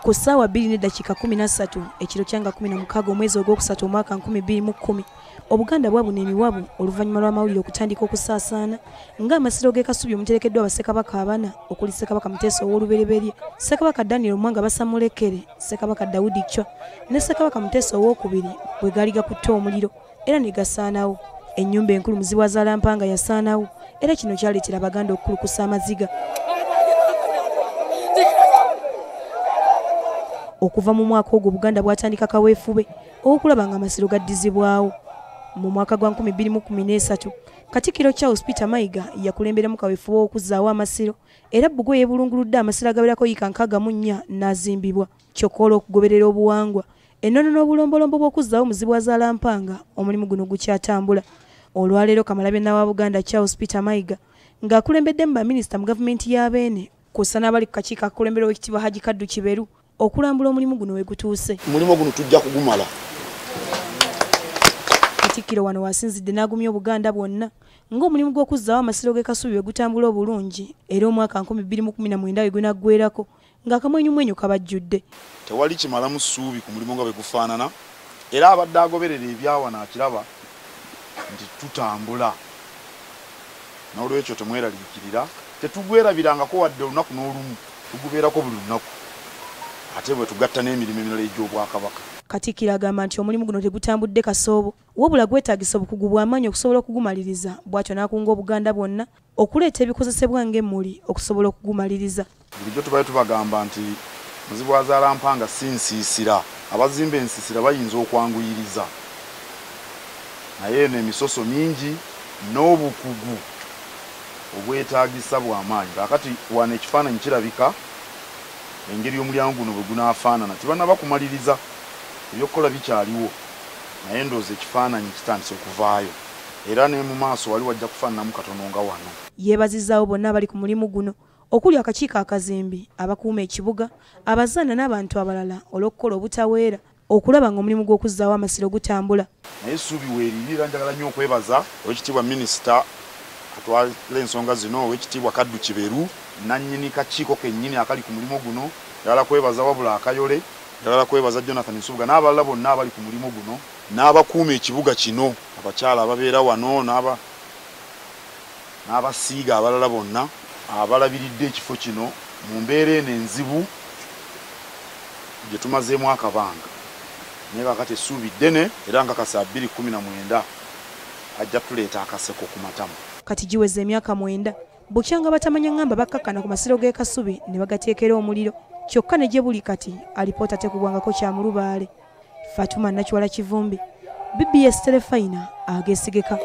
Ku ssaawa 2:13 ekiro kyanga 16 omwezi ogwokusatu omwaka 2010 Obuganda bwabuna emiwabu oluvannyuma lw'amawulire okutandika okusaasaana ng'amasiro g'e Kasubi omuterekeddwa bassekabaka abana okuli Ssekabaka Muteesa ow'olubereberye, Ssekabaka Daniel Mwanga Basamulekere, Ssekabaka Daudi Chwa ne Ssekabaka Muteesa owookubiri bwe gaali gakutte omuliro era ne gasaanawo. Ennyumba enkulu Muzibwazaalampanga yasaanawo era kino kyaleetera Abaganda okukulukusa amaziga. Okuva mu mwaka ogwo Buganda bwatandika kaweefube okulaba nga amasiro gaddizibwawo. Mu mwaka gwa 2013 Katikkiro Mayiga yakulemberamu kaweefube okuzzaawo amasiro era bbugwe yeebulunguludde amasiro agawerako yiika 64 n'azimbibwa. Kyokka olw'okugoberera obuwangwa ennono n'obulombolombo bw'okuzzaawo Muzibwazaalampanga omulimu guno gukyatambula. Olwaleero Kamalabyonna wa Buganda Mayiga ng'akulembeddemu baminisita mu gavumenti y'Abeene kw'ossa n'abali ku kakiiko akakulembera Oweekitiibwa Hajji Kaddu Kiberu okulambula omulimu guno wegutuuse. Omulimu guno tujja kugumala. Katikkiro wano wasinzidde n'agumya Obuganda bwonna ng'omulimu gw'okuzzaawo amasiro g'e Kasubi wegutambula obulungi era omwaka 2019 we gunaggweerako ng'akamwenyumwenyu kabajjudde. Tewali kimalamu ssuubi ku mulimu nga bwe gufaanana era abadde agoberera ebyawana akiraba nti tutambula. N'olwekyo temweraliikirira, tetugwerabirangako wadde olunaku n'olumu, tugubeerako buli lunaku ate bwe tugatta n'emirimu emirala egy'Obwakabaka. Katikkiro agamba nti omulimu guno tegutambudde kasoobo wabula gwetaagisa obukugu bw'amaanyi okusobola okugumaliriza, bw'atyo n'akunga Obuganda bwonna okuleeta ebikozesebwa ng'emmuli okusobola okugumaliriza. Bulijjo tubaye tubagamba nti Muzibwazaalampanga si nsiisira. Abazimba ensiisira bayinza okwanguyiriza naye eno emisoso mingi n'obukugu obwetaagisa bw'amaanyi. Kaakati wano ekifaananyi kirabika engeri y'omulyango guno bwe gunaafaanana tibannaba kumaliriza, ebyokukola bikyaliwo naye ndowooza ekifaananyi kitandise okuvaayo era ne mu maaso wali wajja kufaananamu katono nga wano. Yeebazizaawo bonna abali ku mulimu guno okuli akakiiko akazimbi, abakuuma ekibuga, abazaana n'abantu abalala olw'okukola obutaweera okulaba ng'omulimu gw'okuzzaawo amasiro gutambula. Naye essuubi weeririra njagala nnyo okwebaza Oweekitiibwa Minisita atwala ensonga zino, Oweekitiibwa Kaddu Kiberu, nannyini kakiiko kennyini akali ku mulimu guno, njagala kwebaza wabula akayole, njagala kwebaza Jonathan Nsubuga n'abalala bonna abali ku mulimu guno n'abakuuma ekibuga kino, abakyala ababeera wano n'abasiiga abalala bonna abalabiridde ekifo kino mu mbeera eno enzibu gye tumazeemu akabanga. Naye kakati essuubi ddene era nga kasa 2019 ajja tuleeta akaseko ku matama. Kati giweze emyaka 9 bukyanga batamanya ngamba bakkakkana ku masiro g'e Kasubi ne bagateekera omuliro kyokka ne gye buli kati alipoota tekugwangako kya mu lubaale. Fatuma Nakiwala Kivumbi, BBS Telefayina ageesigeka.